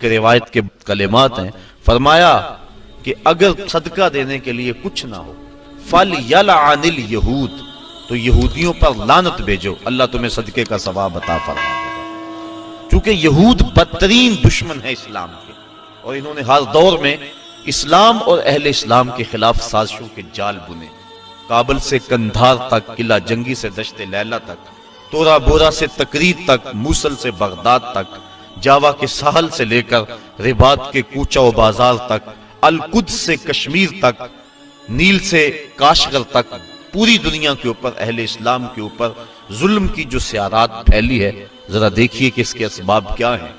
روایت کے کلمات ہیں، فرمایا کہ اگر صدقہ دینے کے لیے کچھ نہ ہو فَلْيَلْعَنِ الْيَهُودِ، تو یہودیوں پر لعنت بھیجو، اللہ تمہیں صدقے کا ثواب عطا فرما دے گا۔ چونکہ یہود بدترین دشمن ہے اسلام کے، اور انہوں نے ہر دور میں اسلام اور اہل اسلام کے خلاف سازشوں کے جال بنے۔ کابل سے کندھار تک، قلعہ جنگی سے دشت لیلہ تک، تورا بورا سے تکریر تک، موصل سے بغداد تک، جاوا کے ساحل سے لے کر رباط کے کوچہ و بازار تک، القدس سے کشمیر تک، نیل سے کاشغر تک، پوری دنیا کے اوپر اہل اسلام کے اوپر ظلم کی جو سیارات پھیلی ہے، ذرا دیکھیے کہ اس کے اسباب کیا ہیں۔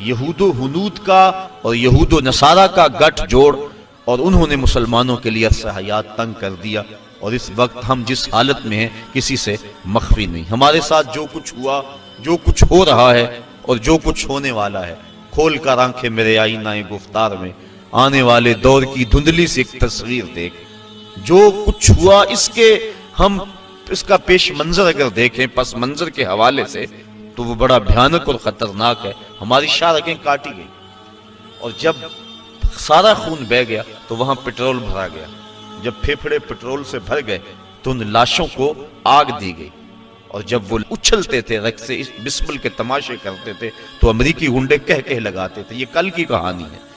یہود و ہنود کا اور یہود و نصارہ کا گٹھ جوڑ، اور انہوں نے مسلمانوں کے لیے عرصہ حیات تنگ کر دیا، اور اس وقت ہم جس حالت میں ہیں کسی سے مخفی نہیں۔ ہمارے ساتھ جو کچھ ہوا، جو کچھ ہو رہا ہے اور جو کچھ ہونے والا ہے، کھول کر آنکھیں میرے آئینہ گفتار میں، آنے والے دور کی دھندلی سے ایک تصویر دیکھ۔ جو کچھ ہوا اس کا پیش منظر اگر دیکھیں پس منظر کے حوالے سے، تو وہ بڑا بھیانک اور خطرناک ہے۔ ہماری شاہرگیں کاٹی گئی، اور جب سارا خون بہ گیا تو وہاں پٹرول بھرا گیا۔ جب پھیپھڑے پٹرول سے بھر گئے تو ان لاشوں کو آگ دی گئی، اور جب وہ اچھلتے تھے رقص سے بسمل کے تماشے کرتے تھے تو امریکی گنڈے کہہ لگاتے تھے۔ یہ کل کی کہانی ہے۔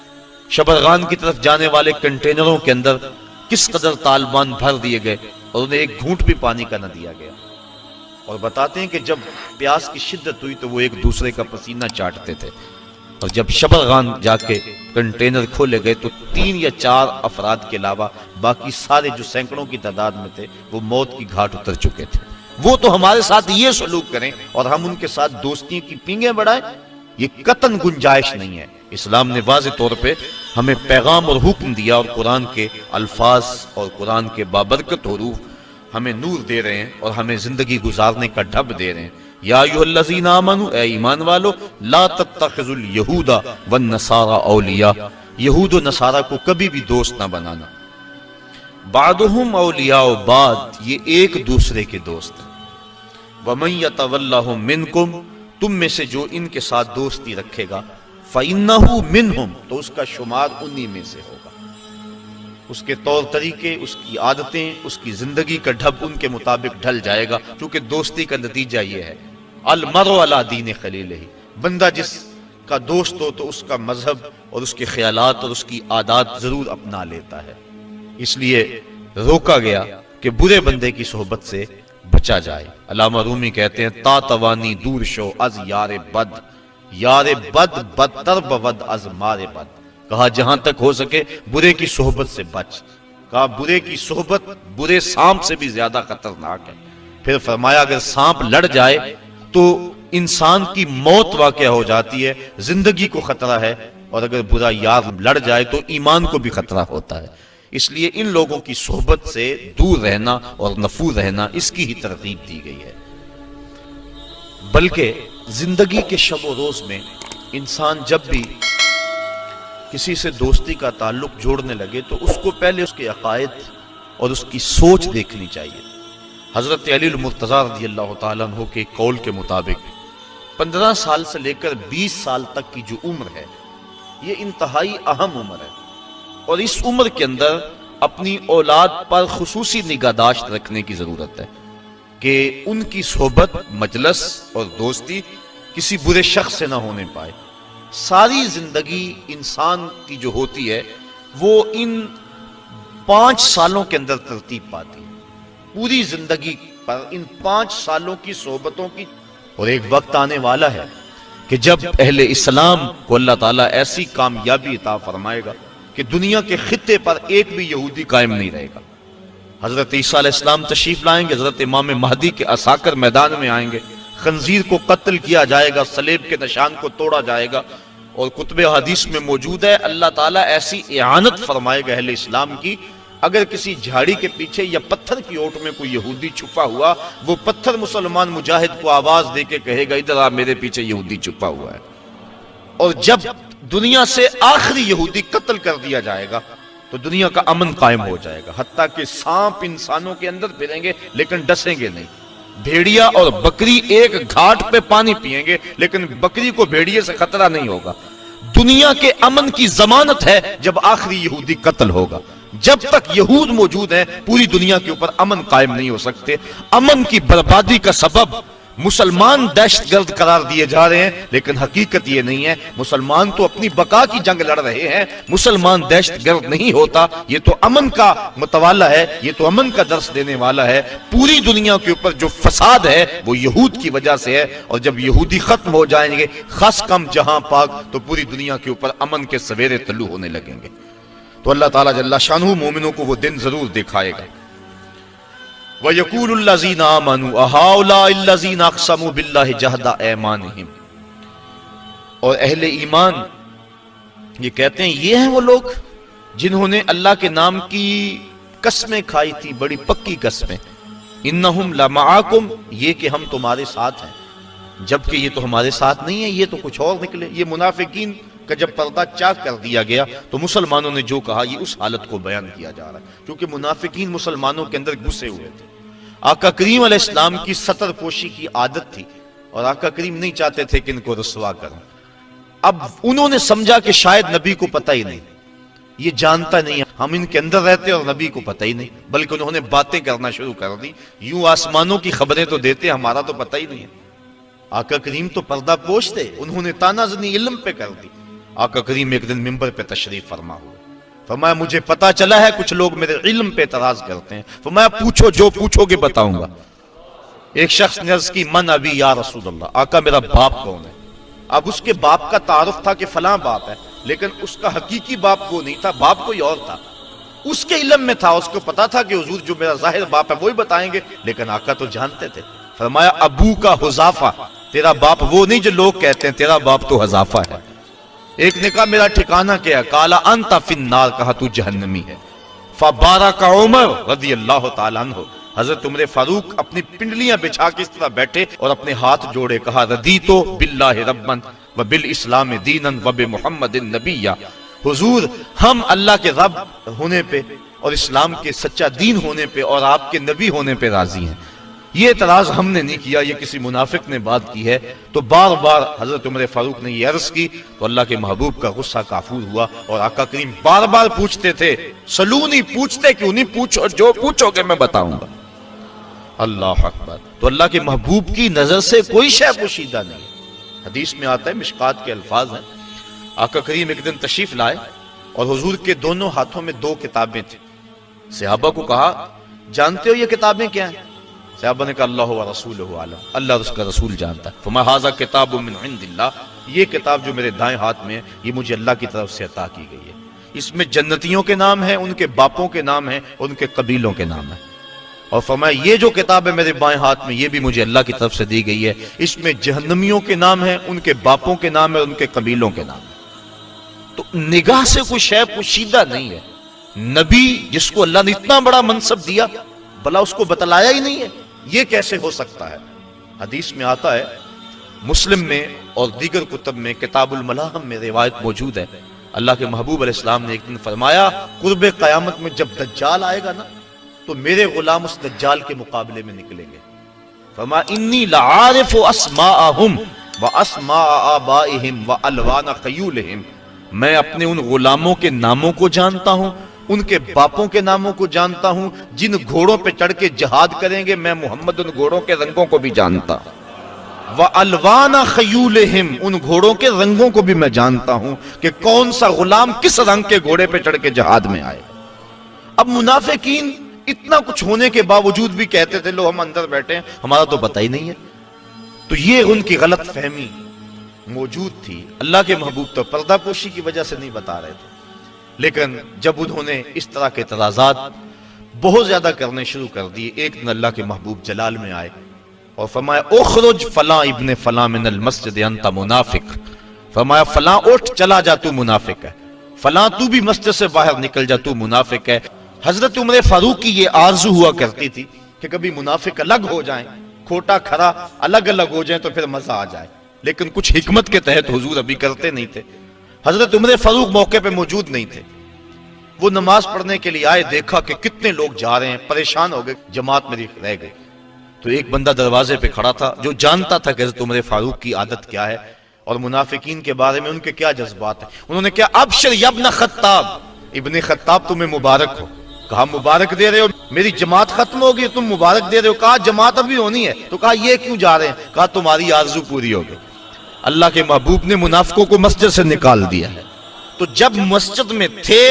شبرغان کی طرف جانے والے کنٹینروں کے اندر کس قدر طالبان بھر دیے گئے، اور انہیں ایک گھونٹ بھی پانی کا نہ دیا گیا۔ اور بتاتے ہیں کہ جب پیاس کی شدت ہوئی تو وہ ایک دوسرے کا پسینہ چاٹتے تھے، اور جب شبرغان جا کے کنٹینر کھولے گئے تو 3 یا 4 افراد کے علاوہ باقی سارے جو سینکڑوں کی تعداد میں تھے وہ موت کی گھاٹ اتر چکے تھے۔ وہ تو ہمارے ساتھ یہ سلوک کریں اور ہم ان کے ساتھ دوستی کی پینگیں بڑھائیں، یہ قطعاً گنجائش نہیں ہے۔ اسلام نے واضح طور پہ ہمیں پیغام اور حکم دیا، اور قرآن کے الفاظ اور قرآن کے بابرکت حروف ہمیں نور دے رہے ہیں اور ہمیں زندگی گزارنے کا ڈھب دے رہے ہیں۔ یا ایھا الذین آمنوا، اے ایمان والو، لا تتخذوا اليہود والنصارى اولیاء، یہود و نصارہ کو کبھی بھی دوست نہ بنانا۔ بعضهم اولیاء بعض، یہ ایک دوسرے کے دوست ہیں۔ ومن یتولہم منکم، تم میں سے جو ان کے ساتھ دوستی رکھے گا، فإنہ منہم، تو اس کا شمار انہی میں سے ہوگا۔ اس کے طور طریقے، اس کی عادتیں، اس کی زندگی کا ڈھب ان کے مطابق ڈھل جائے گا، کیونکہ دوستی کا نتیجہ یہ ہے، المرء علی دین خلیلہ، بندہ جس کا دوست ہو تو اس کا مذہب اور اس کے خیالات اور اس کی عادات ضرور اپنا لیتا ہے۔ اس لیے روکا گیا کہ برے بندے کی صحبت سے بچا جائے۔ علامہ رومی کہتے ہیں، تا توانی دور شو از یار بد، یار بد بدتر بود از مار بد۔ کہا جہاں تک ہو سکے برے کی صحبت سے بچ۔ کہا برے کی صحبت برے سانپ سے بھی زیادہ خطرناک ہے۔ پھر فرمایا اگر سانپ لڑ جائے تو انسان کی موت واقع ہو جاتی ہے، زندگی کو خطرہ ہے، اور اگر برا یار لڑ جائے تو ایمان کو بھی خطرہ ہوتا ہے۔ اس لیے ان لوگوں کی صحبت سے دور رہنا اور نفور رہنا، اس کی ہی ترغیب دی گئی ہے۔ بلکہ زندگی کے شب و روز میں انسان جب بھی کسی سے دوستی کا تعلق جوڑنے لگے تو اس کو پہلے اس کے عقائد اور اس کی سوچ دیکھنی چاہیے۔ حضرت علی المرتضیٰ رضی اللہ تعالیٰ عنہ کے قول کے مطابق 15 سال سے لے کر 20 سال تک کی جو عمر ہے، یہ انتہائی اہم عمر ہے، اور اس عمر کے اندر اپنی اولاد پر خصوصی نگہداشت رکھنے کی ضرورت ہے کہ ان کی صحبت، مجلس اور دوستی کسی برے شخص سے نہ ہونے پائے۔ ساری زندگی انسان کی جو ہوتی ہے وہ ان 5 سالوں کے اندر ترتیب پاتی ہے، پوری زندگی پر ان 5 سالوں کی صحبتوں کی۔ اور ایک وقت آنے والا ہے کہ جب اہل اسلام کو اللہ تعالیٰ ایسی کامیابی عطا فرمائے گا کہ دنیا کے خطے پر ایک بھی یہودی قائم نہیں رہے گا۔ حضرت عیسیٰ علیہ السلام تشریف لائیں گے، حضرت امام مہدی کے عساکر میدان میں آئیں گے، خنزیر کو قتل کیا جائے گا، صلیب کے نشان کو توڑا جائے گا، اور کتب حدیث میں موجود ہے اللہ تعالیٰ ایسی اعانت فرمائے گا اہل اسلام کی، اگر کسی جھاڑی کے پیچھے یا پتھر کی اوٹ میں کوئی یہودی چھپا ہوا، وہ پتھر مسلمان مجاہد کو آواز دے کے کہے گا ادھر آ، میرے پیچھے یہودی چھپا ہوا ہے۔ اور جب دنیا سے آخری یہودی قتل کر دیا جائے گا تو دنیا کا امن قائم ہو جائے گا، حتیٰ کہ سانپ انسانوں کے اندر پھریں گے لیکن ڈسیں گے نہیں۔ بھیڑیا اور بکری ایک گھاٹ پہ پانی پئیں گے لیکن بکری کو بھیڑیے سے خطرہ نہیں ہوگا۔ دنیا کے امن کی ضمانت ہے جب آخری یہودی قتل ہوگا. جب تک یہود موجود ہیں پوری دنیا کے اوپر امن قائم نہیں ہو سکتے. امن کی بربادی کا سبب مسلمان دہشت گرد قرار دیے جا رہے ہیں، لیکن حقیقت یہ نہیں ہے. مسلمان تو اپنی بقا کی جنگ لڑ رہے ہیں، مسلمان دہشت گرد نہیں ہوتا. یہ تو امن کا متوالا ہے، یہ تو امن کا درس دینے والا ہے. پوری دنیا کے اوپر جو فساد ہے وہ یہود کی وجہ سے ہے، اور جب یہودی ختم ہو جائیں گے خاص کم جہاں پاک، تو پوری دنیا کے اوپر امن کے سویرے طلوع ہونے لگیں گے. تو اللہ تعالیٰ جل شانہ مومنوں کو وہ دن ضرور دکھائے گا. وَيَقُولُ الَّذِينَ آمَنُوا أَهَؤُلَاءِ الَّذِينَ أَقْسَمُوا بِاللَّهِ جَهْدَ أَيْمَانِهِمْ. اور اہل ایمان یہ کہتے ہیں یہ ہیں وہ لوگ جنہوں نے اللہ کے نام کی قسمیں کھائی تھی، بڑی پکی قسمیں. إِنَّهُمْ لَمَعَكُمْ، یہ کہ ہم تمہارے ساتھ ہیں، جبکہ یہ تو ہمارے ساتھ نہیں ہے، یہ تو کچھ اور نکلے. یہ منافقین کا جب پردہ چاک کر دیا گیا تو مسلمانوں نے جو کہا یہ اس حالت کو بیان کیا جا رہا ہے، کیونکہ منافقین مسلمانوں کے اندر گھسے ہوئے تھے. آقا کریم علیہ السلام کی ستر پوشی کی عادت تھی، اور آقا کریم نہیں چاہتے تھے کہ ان کو رسوا کریں. اب انہوں نے سمجھا کہ شاید نبی کو پتہ ہی نہیں، یہ جانتا نہیں ہے، ہم ان کے اندر رہتے اور نبی کو پتہ ہی نہیں، بلکہ انہوں نے باتیں کرنا شروع کر دی. یوں آسمانوں کی خبریں تو دیتے، ہمارا تو پتہ ہی نہیں ہے. آقا کریم تو پردہ پوش تھے، انہوں نے تانا زنی علم پہ کر دی. آقا کریم ایک دن منبر پہ تشریف فرما ہوئے، فرمایا مجھے پتا چلا ہے کچھ لوگ میرے علم پہ اعتراض کرتے ہیں. فرمایا پوچھو، جو پوچھو گے بتاؤں گا. ایک شخص نے عرض کی من ابی یا رسول اللہ، آقا میرا باپ کون ہے؟ اب اس کے باپ کا تعارف تھا کہ فلاں باپ ہے، لیکن اس کا حقیقی باپ وہ نہیں تھا، باپ کوئی اور تھا. اس کے علم میں تھا، اس کو پتا تھا کہ حضور جو میرا ظاہر باپ ہے وہی بتائیں گے، لیکن آقا تو جانتے تھے. فرمایا ابو کا حذافہ، تیرا باپ وہ نہیں جو لوگ کہتے ہیں، تیرا باپ تو حذافہ ہے. ایک نے کہا میرا ٹھکانہ کیا ہے؟ قال انت فی النار، کہا تو جہنمی ہے. فبارک عمر رضی اللہ تعالیٰ عنہ، حضرت عمر فاروق اپنی پنڈلیاں بچھا کے اس طرح بیٹھے اور اپنے ہاتھ جوڑے، کہا رضیت باللہ ربا وبالاسلام دینا وبمحمد نبیا. حضور ہم اللہ کے رب ہونے پہ اور اسلام کے سچا دین ہونے پہ اور آپ کے نبی ہونے پہ راضی ہیں. یہ اعتراض ہم نے نہیں کیا، یہ کسی منافق نے بات کی ہے. تو بار بار حضرت عمر فاروق نے یہ عرض کی تو اللہ کے محبوب کا غصہ کافور ہوا، اور آقا کریم بار بار پوچھتے تھے، سلونی، پوچھتے کیوں نہیں، پوچھو، جو پوچھو گے میں بتاؤں گا. اللہ اکبر. تو اللہ کے محبوب کی نظر سے کوئی شے پوشیدہ نہیں. حدیث میں آتا ہے، مشکات کے الفاظ ہیں، آقا کریم ایک دن تشریف لائے اور حضور کے دونوں ہاتھوں میں دو کتابیں تھیں. صحابہ کو کہا جانتے ہو یہ کتابیں کیا ہیں؟ صحابہ نے کہا اللہ و رسولہ عالم، اللہ اور اس کا رسول جانتا ہے. فما ھذا کتاب من عند اللہ، یہ کتاب جو میرے دائیں ہاتھ میں ہے یہ مجھے اللہ کی طرف سے عطا کی گئی ہے. اس میں جنتیوں کے نام ہیں، ان کے باپوں کے نام ہیں، ان کے قبیلوں کے نام ہیں. اور فرمایا یہ جو کتاب ہے میرے بائیں ہاتھ میں یہ بھی مجھے اللہ کی طرف سے دی گئی ہے، اس میں جہنمیوں کے نام ہیں، ان کے باپوں کے نام ہیں، ان کے قبیلوں کے نام ہیں. تو نگاہ سے کوئی شے پوشیدہ نہیں ہے. نبی جس کو اللہ نے اتنا بڑا منصب دیا، بھلا اس کو بتلایا ہی نہیں ہے، یہ کیسے ہو سکتا ہے؟ حدیث میں آتا ہے، مسلم میں اور دیگر کتب میں، کتاب الملاحم میں روایت موجود ہے، اللہ کے محبوب علیہ السلام نے ایک دن فرمایا قرب قیامت میں جب دجال آئے گا نا تو میرے غلام اس دجال کے مقابلے میں نکلیں گے. فرمایا انی لعارف اسماءہم واسماء آبائہم والوان خیولہم، میں اپنے ان غلاموں کے ناموں کو جانتا ہوں، ان کے باپوں کے ناموں کو جانتا ہوں، جن گھوڑوں پہ چڑھ کے جہاد کریں گے میں محمد ان گھوڑوں کے رنگوں کو بھی جانتا ہوں. وَأَلْوَانَ خَيُولِهِمْ، ان گھوڑوں کے رنگوں کو بھی میں جانتا ہوں کہ کون سا غلام کس رنگ کے گھوڑے پہ چڑھ کے جہاد میں آئے. اب منافقین اتنا کچھ ہونے کے باوجود بھی کہتے تھے لو ہم اندر بیٹھے ہیں، ہمارا تو پتہ ہی نہیں ہے. تو یہ ان کی غلط فہمی موجود تھی. اللہ کے محبوب تو پردہ پوشی کی وجہ سے نہیں بتا رہے تھے، لیکن جب انہوں نے اس طرح کے اعتراضات بہت زیادہ کرنے شروع کر دیے، ایک دن اللہ کے محبوب جلال میں آئے اور فرمایا اخرج فلاں ابن فلاں من المسجد انت منافق. فرمایا فلاں اٹھ چلا جا، تو منافق ہے. فلاں تو بھی مسجد سے باہر نکل جا، تو منافق ہے. حضرت عمر فاروق کی یہ آرزو ہوا کرتی تھی کہ کبھی منافق الگ ہو جائیں، کھوٹا کھرا الگ الگ ہو جائیں تو پھر مزہ آ جائے، لیکن کچھ حکمت کے تحت حضور ابھی کرتے نہیں تھے. حضرت عمر فاروق موقع پہ موجود نہیں تھے. وہ نماز پڑھنے کے لیے آئے، دیکھا کہ کتنے لوگ جا رہے ہیں، پریشان ہو گئے، جماعت میری رہ گئی. تو ایک بندہ دروازے پہ کھڑا تھا جو جانتا تھا کہ حضرت عمر فاروق کی عادت کیا ہے. اور منافقین کے بارے میں ان کے کیا جذبات ہیں. انہوں نے کیا ابشر یا ابن خطاب، ابن خطاب تمہیں مبارک ہو. کہا مبارک دے رہے ہو، میری جماعت ختم ہوگی تم مبارک دے رہے ہو. کہا جماعت ابھی ہونی ہے. تو کہا یہ کیوں جا رہے ہیں؟ کہا تمہاری آرزو پوری ہوگی. اللہ کے محبوب نے منافقوں کو مسجد سے نکال دیا ہے. تو جب مسجد میں تھے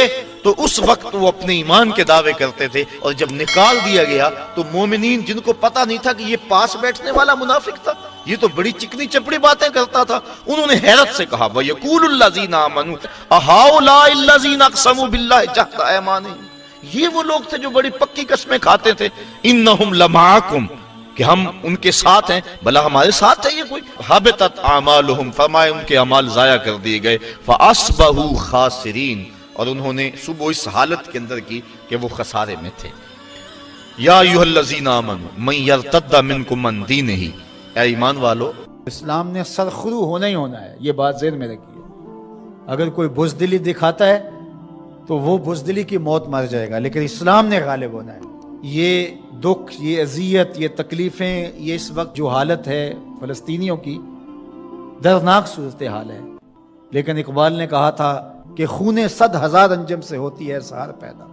تو اس وقت وہ اپنے ایمان کے دعوے کرتے تھے، اور جب نکال دیا گیا تو مومنین جن کو پتا نہیں تھا کہ یہ پاس بیٹھنے والا منافق تھا، یہ تو بڑی چکنی چپڑی باتیں کرتا تھا، انہوں نے حیرت سے کہا وَيَقُولُ الَّذِينَ آمَنُوا أَهَؤُلَاءِ الَّذِينَ أَقْسَمُوا بِاللَّهِ جَهْدَ أَيْمَانِهِمْ، یہ وہ لوگ تھے جو بڑی پکی قسمیں کھاتے تھے. إِنَّهُمْ لَمَعَكُمْ، کہ ہم ان کے ساتھ ہیں. بھلا ہمارے ساتھ ہے یہ کوئی؟ حبطت اعمالهم، فرمائے ان کے اعمال ضائع کر دیے گئے. فاصبحوا خاسرین، اور انہوں نے صبح اس حالت کے اندر کی کہ وہ خسارے میں تھے. یا ایھا الذین آمنوا من یرتد منکم عن دینہ، اے ایمان والو، اسلام نے سرخرو ہونا ہی ہونا ہے، یہ بات ذہن میں رکھیے. اگر کوئی بزدلی دکھاتا ہے تو وہ بزدلی کی موت مر جائے گا، لیکن اسلام نے غالب ہونا ہے. یہ دکھ، یہ اذیت، یہ تکلیفیں، یہ اس وقت جو حالت ہے فلسطینیوں کی، دردناک صورتحال ہے. لیکن اقبال نے کہا تھا کہ خون 100,000 انجم سے ہوتی ہے سحر پیدا.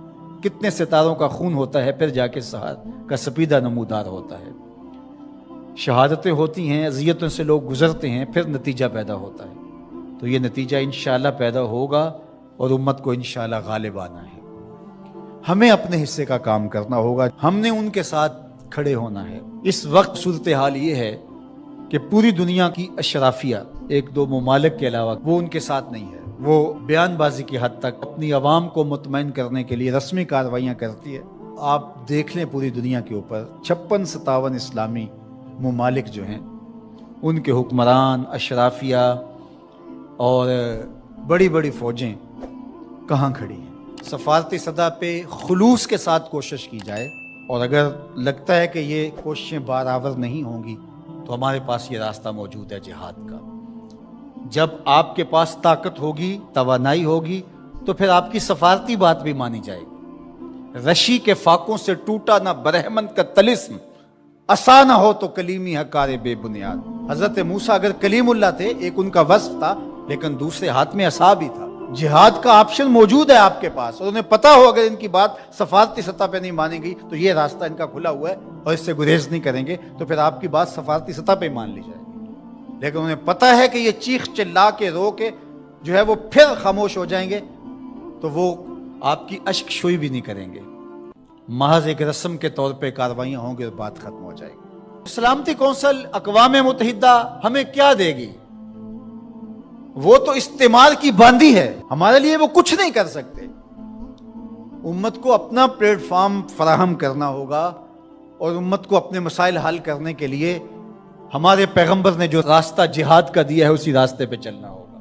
کتنے ستاروں کا خون ہوتا ہے پھر جا کے سحر کا سپیدہ نمودار ہوتا ہے. شہادتیں ہوتی ہیں، اذیتوں سے لوگ گزرتے ہیں، پھر نتیجہ پیدا ہوتا ہے. تو یہ نتیجہ انشاءاللہ پیدا ہوگا اور امت کو انشاءاللہ غالب آنا ہے. ہمیں اپنے حصے کا کام کرنا ہوگا، ہم نے ان کے ساتھ کھڑے ہونا ہے. اس وقت صورتحال یہ ہے کہ پوری دنیا کی اشرافیہ، ایک دو ممالک کے علاوہ، وہ ان کے ساتھ نہیں ہے. وہ بیان بازی کی حد تک اپنی عوام کو مطمئن کرنے کے لیے رسمی کارروائیاں کرتی ہے. آپ دیکھ لیں پوری دنیا کے اوپر 56-57 اسلامی ممالک جو ہیں، ان کے حکمران، اشرافیہ اور بڑی بڑی فوجیں کہاں کھڑی ہیں. سفارتی سطح پہ خلوص کے ساتھ کوشش کی جائے، اور اگر لگتا ہے کہ یہ کوششیں برآور نہیں ہوں گی تو ہمارے پاس یہ راستہ موجود ہے جہاد کا. جب آپ کے پاس طاقت ہوگی، توانائی ہوگی، تو پھر آپ کی سفارتی بات بھی مانی جائے گی. رشی کے فاقوں سے ٹوٹا نہ برہمن کا طلسم، عصا نہ ہو تو کلیمی حکار بے بنیاد. حضرت موسیٰ اگر کلیم اللہ تھے، ایک ان کا وصف تھا، لیکن دوسرے ہاتھ میں عصا بھی تھا. جہاد کا آپشن موجود ہے آپ کے پاس، اور انہیں پتا ہو اگر ان کی بات سفارتی سطح پہ نہیں مانے گی تو یہ راستہ ان کا کھلا ہوا ہے اور اس سے گریز نہیں کریں گے، تو پھر آپ کی بات سفارتی سطح پہ مان لی جائے گی. لیکن انہیں پتا ہے کہ یہ چیخ چلا کے رو کے جو ہے وہ پھر خاموش ہو جائیں گے، تو وہ آپ کی اشک شوئی بھی نہیں کریں گے. محض ایک رسم کے طور پہ کاروائیاں ہوں گی اور بات ختم ہو جائے گی. سلامتی کونسل اقوام متحدہ ہمیں کیا دے گی؟ وہ تو استعمار کی باندھی ہے، ہمارے لیے وہ کچھ نہیں کر سکتے. امت کو اپنا پلیٹ فارم فراہم کرنا ہوگا، اور امت کو اپنے مسائل حل کرنے کے لیے ہمارے پیغمبر نے جو راستہ جہاد کا دیا ہے اسی راستے پہ چلنا ہوگا.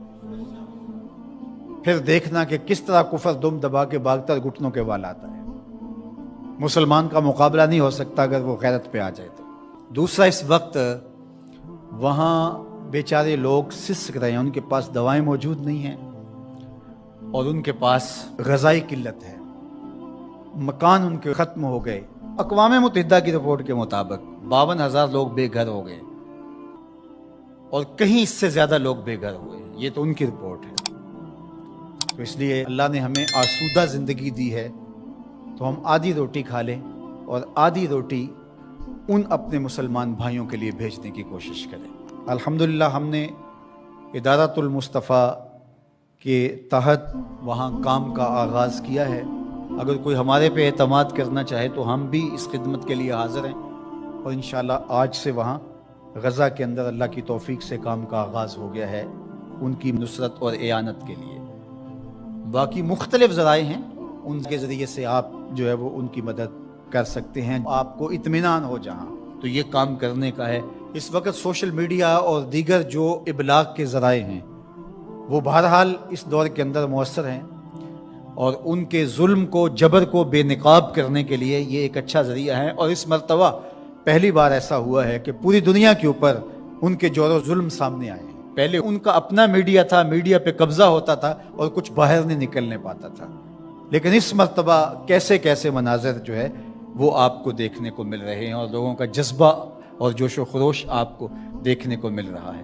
پھر دیکھنا کہ کس طرح کفر دم دبا کے بھاگتا گھٹنوں کے وال آتا ہے. مسلمان کا مقابلہ نہیں ہو سکتا اگر وہ غیرت پہ آ جائے تو. دوسرا، اس وقت وہاں بیچارے لوگ سسک رہے ہیں، ان کے پاس دوائیں موجود نہیں ہیں، اور ان کے پاس غذائی قلت ہے، مکان ان کے ختم ہو گئے. اقوام متحدہ کی رپورٹ کے مطابق 52,000 لوگ بے گھر ہو گئے، اور کہیں اس سے زیادہ لوگ بے گھر ہوئے. یہ تو ان کی رپورٹ ہے. تو اس لیے اللہ نے ہمیں آسودہ زندگی دی ہے، تو ہم آدھی روٹی کھا لیں اور آدھی روٹی ان اپنے مسلمان بھائیوں کے لیے بھیجنے کی کوشش کریں. الحمدللہ ہم نے ادارۃ المصطفیٰ کے تحت وہاں کام کا آغاز کیا ہے. اگر کوئی ہمارے پہ اعتماد کرنا چاہے تو ہم بھی اس خدمت کے لیے حاضر ہیں، اور انشاءاللہ آج سے وہاں غزہ کے اندر اللہ کی توفیق سے کام کا آغاز ہو گیا ہے ان کی نصرت اور اعانت کے لیے. باقی مختلف ذرائع ہیں، ان کے ذریعے سے آپ جو ہے وہ ان کی مدد کر سکتے ہیں. آپ کو اطمینان ہو جہاں تو یہ کام کرنے کا ہے. اس وقت سوشل میڈیا اور دیگر جو ابلاغ کے ذرائع ہیں وہ بہرحال اس دور کے اندر مؤثر ہیں، اور ان کے ظلم کو، جبر کو بے نقاب کرنے کے لیے یہ ایک اچھا ذریعہ ہے. اور اس مرتبہ پہلی بار ایسا ہوا ہے کہ پوری دنیا کے اوپر ان کے جور و ظلم سامنے آئے ہیں. پہلے ان کا اپنا میڈیا تھا، میڈیا پہ قبضہ ہوتا تھا اور کچھ باہر نہیں نکلنے پاتا تھا. لیکن اس مرتبہ کیسے کیسے مناظر جو ہے وہ آپ کو دیکھنے کو مل رہے ہیں، اور لوگوں کا جذبہ اور جوش و خروش آپ کو دیکھنے کو مل رہا ہے.